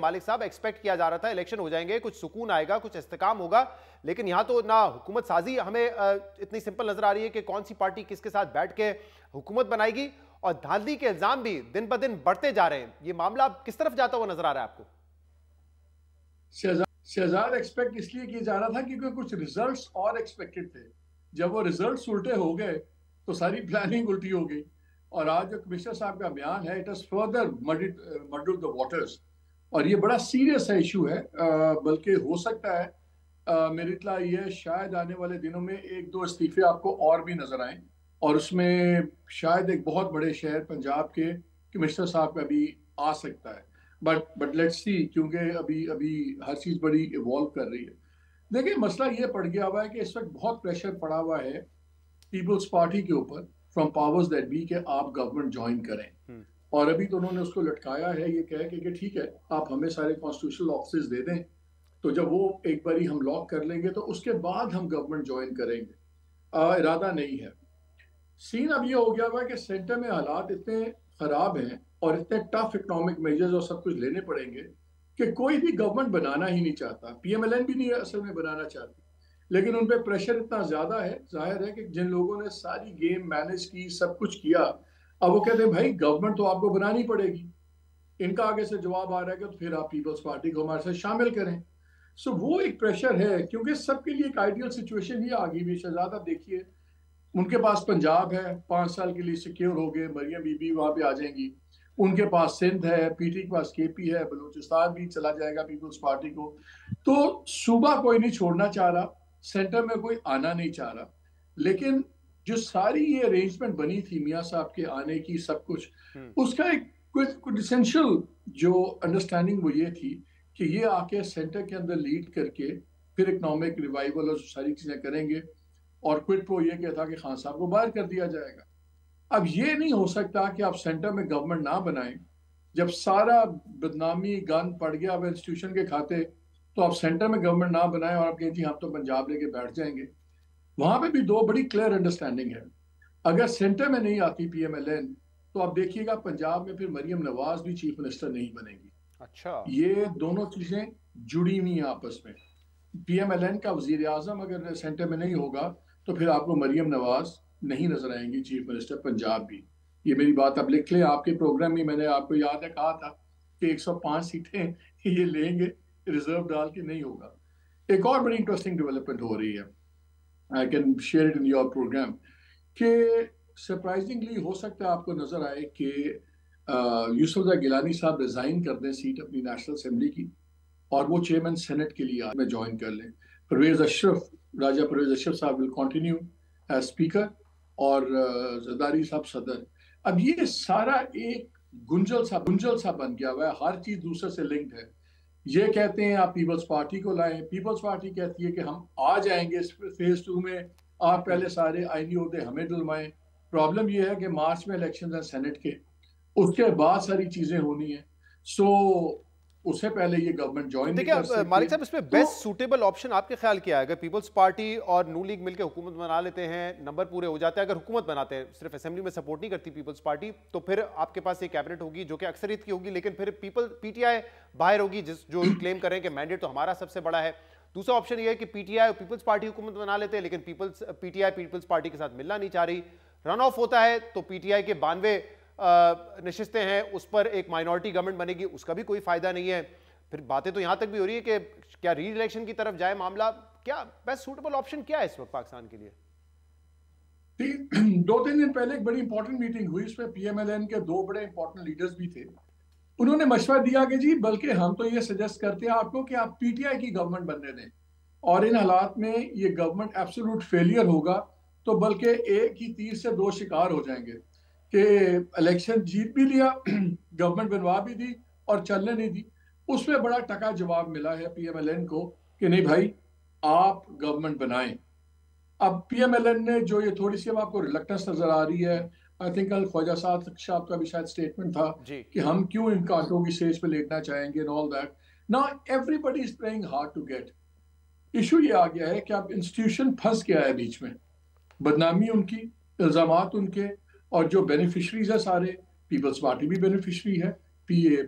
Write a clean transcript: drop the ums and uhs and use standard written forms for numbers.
مالک صاحب ایکسپیکٹ کیا جا رہا تھا الیکشن ہو جائیں گے, کچھ سکون آئے گا, کچھ استحکام ہوگا, لیکن یہاں تو نہ حکومت سازی ہمیں اتنی سمپل نظر آ رہی ہے کہ کون سی پارٹی کس کے ساتھ بیٹھ کے حکومت بنائے گی, اور دھاندلی کے الزام بھی دن بہ دن بڑھتے جا رہے ہیں. یہ معاملہ کس طرف جاتا ہوا نظر آ رہا ہے آپ کو؟ شہزاد ایکسپیکٹ اس لیے کیا جا رہا تھا کیونکہ کچھ ریزلٹس اور ایکسپیکٹڈ تھے. جب وہ ریزلٹس الٹے ہو گئے تو ساری پلاننگ الٹی ہو گئی, اور آج جو کمشنر صاحب کا بیان ہے, it has further muddled the waters, اور یہ بڑا سیریس ایشو ہے. بلکہ ہو سکتا ہے میری اطلاع یہ شاید آنے والے دنوں میں 1-2 استعفے آپ کو اور بھی نظر آئیں, اور اس میں شاید ایک بہت بڑے شہر پنجاب کے کمشنر صاحب کا بھی آ سکتا ہے. بٹ لیٹس سی, کیونکہ ابھی ہر چیز بڑی ایوالو کر رہی ہے. دیکھیں مسئلہ یہ پڑ گیا ہوا ہے کہ اس وقت بہت پریشر پڑا ہوا ہے پیپلز پارٹی کے اوپر فرام پاورز دیٹ بی کہ آپ گورنمنٹ جوائن کریں, اور ابھی تو انہوں نے اس کو لٹکایا ہے یہ کہہ کے کہ ٹھیک ہے آپ ہمیں سارے کانسٹیٹیوشنل آفسز دے دیں, تو جب وہ ایک باری ہم لاک کر لیں گے تو اس کے بعد ہم گورنمنٹ جوائن کریں گے. ارادہ نہیں ہے. سین اب یہ ہو گیا ہوا کہ سینٹر میں حالات اتنے خراب ہیں اور اتنے ٹف اکنامک میجرز اور سب کچھ لینے پڑیں گے کہ کوئی بھی گورنمنٹ بنانا ہی نہیں چاہتا. پی ایم ایل این بھی نہیں اصل میں بنانا چاہتی, لیکن ان پہ پریشر اتنا زیادہ ہے. ظاہر ہے کہ جن لوگوں نے ساری گیم مینج کی, سب کچھ کیا, اب وہ کہتے ہیں بھائی گورنمنٹ تو آپ کو بنانی پڑے گی. ان کا آگے سے جواب آ رہا ہے کہ پھر آپ پیپلز پارٹی کو ہمارے ساتھ شامل کریں. سو وہ ایک پریشر ہے, کیونکہ سب کے لیے ایک آئیڈیل سچویشن یہ آ گئی بھی. شہزاد آپ دیکھیے ان کے پاس پنجاب ہے, 5 سال کے لیے سیکیور ہو گئے, مریم بی بی وہاں پہ آ جائیں گی. ان کے پاس سندھ ہے, پی ٹی کے پاس کے پی ہے, بلوچستان بھی چلا جائے گا پیپلز پارٹی کو. تو صوبہ کوئی نہیں چھوڑنا چاہ رہا, سینٹر میں کوئی آنا نہیں چاہ رہا. لیکن جو ساری یہ ارینجمنٹ بنی تھی میاں صاحب کے آنے کی, سب کچھ اس کا ایک کوئی اسینشل جو انڈرسٹینڈنگ وہ یہ تھی کہ یہ آ کے سینٹر کے اندر لیڈ کر کے پھر اکنامک ریوائول اور ساری چیزیں کریں گے, اور کوئٹ پرو یہ کہتا کہ خان صاحب کو باہر کر دیا جائے گا. اب یہ نہیں ہو سکتا کہ آپ سینٹر میں گورنمنٹ نہ بنائیں جب سارا بدنامی گند پڑ گیا اب انسٹیٹیوشن کے کھاتے, تو آپ سینٹر میں گورنمنٹ نہ بنائیں اور آپ کہیں جی ہم تو پنجاب لے کے بیٹھ جائیں گے. وہاں پہ بھی 2 بڑی کلیئر انڈرسٹینڈنگ ہے. اگر سینٹر میں نہیں آتی پی ایم ایل این تو آپ دیکھیے گا پنجاب میں پھر مریم نواز بھی چیف منسٹر نہیں بنے گی. اچھا, یہ دونوں چیزیں جڑی ہوئی ہیں آپس میں. پی ایم ایل این کا وزیر اعظم اگر سینٹر میں نہیں ہوگا تو پھر آپ کو مریم نواز نہیں نظر آئیں گی چیف منسٹر پنجاب بھی. یہ میری بات آپ لکھ لیں, آپ کے پروگرام میں نے آپ کو یاد ہے کہا تھا کہ 105 سیٹیں یہ لیں گے, ریزرو ڈال کے نہیں ہوگا. ایک اور بڑی انٹرسٹنگ ڈیولپمنٹ ہو رہی ہے, I can share it in your program, کہ سرپرائزنگلی ہو سکتا ہے آپ کو نظر آئے کہ یوسف زئی گیلانی صاحب ریزائن کر دیں سیٹ اپنی نیشنل اسمبلی کی, اور وہ چیئرمین سینٹ کے لیے میں جوائن کر لیں. راجہ پرویز اشرف صاحب ول کنٹینیو ایز اسپیکر, اور زرداری صاحب صدر. اب یہ سارا ایک گنجل سا بن گیا ہوا ہے, ہر چیز دوسرے سے لنکڈ ہے. یہ کہتے ہیں آپ پیپلز پارٹی کو لائیں, پیپلز پارٹی کہتی ہے کہ ہم آ جائیں گے فیز 2 میں, آپ پہلے سارے آئینی عہدے ہمیں دلوائیں. پرابلم یہ ہے کہ مارچ میں الیکشنز ہیں سینٹ کے, اس کے بعد ساری چیزیں ہونی ہیں. سو اس سے پہلے یہ گورنمنٹ جوائن نہیں کر سکتے. مالک صاحب اس میں بیسٹ سوٹیبل آپشن آپ کے خیال کیا ہے؟ اگر پیپلز پارٹی اور نون لیگ مل کے حکومت بنا لیتے ہیں, نمبر پورے ہو جاتے ہیں, اگر حکومت بناتے ہیں, صرف اسمبلی میں سپورٹ نہیں کرتی پیپلز پارٹی, تو پھر آپ کے پاس ایک کیبنٹ ہوگی جو کہ اکثریت کی ہوگی, لیکن پھر پی ٹی آئی باہر ہوگی جو کلیم کریں کہ مینڈیٹ تو ہمارا سب سے بڑا ہے. دوسرا آپشن یہ ہے کہ پی ٹی آئی اور پیپلز پارٹی حکومت بنا لیتے ہیں, لیکن P T I Peoples Party کے ساتھ ملنا نہیں چاہ رہی, رن آف ہوتا ہے تو پی ٹی آئی کے 92 نشستیں ہیں, اس پر ایک مائنورٹی گورنمنٹ بنے گی, اس کا بھی کوئی فائدہ نہیں ہے. پھر باتیں تو یہاں تک بھی ہو رہی ہے کہ کیا ری الیکشن کی طرف جائے معاملہ. کیا بیسٹ سوٹیبل آپشن کیا ہے اس وقت پاکستان کے لیے؟ 2-3 دن پہلے ایک بڑی امپورٹنٹ میٹنگ ہوئی, اس میں پی ایم ایل این کے 2 بڑے امپورٹنٹ لیڈرز بھی تھے. انہوں نے مشورہ دیا کہ جی بلکہ ہم تو یہ سجیسٹ کرتے ہیں آپ کو کہ آپ پی ٹی آئی کی گورنمنٹ بننے دیں, اور ان حالات میں یہ گورنمنٹ ایبسولوٹ فیلئر ہوگا تو بلکہ ایک ہی تیر سے 2 شکار ہو جائیں گے, کہ الیکشن جیت بھی لیا, گورنمنٹ بنوا بھی دی اور چلنے نہیں دی. اس میں بڑا ٹکا جواب ملا ہے پی ایم ایل این کو کہ نہیں بھائی آپ گورنمنٹ بنائیں. اب پی ایم ایل این نے جو یہ تھوڑی سی اب آپ کو ریلکٹنس نظر آ رہی ہے, آئی تھنک کل خواجہ صاحب کا بھی شاید اسٹیٹمنٹ تھا کہ ہم کیوں ان کانٹوں کی سیج پہ لیٹنا چاہیں گے, and all that. Now everybody is playing hard to get. Issue یہ آ گیا ہے کہ اب انسٹیٹیوشن پھنس گیا ہے بیچ میں, بدنامی ان کی, الزامات ان کے, اور جو بینیفیشریز ہیں سارے, پیپلز پارٹی بھی بینیفیشری ہے,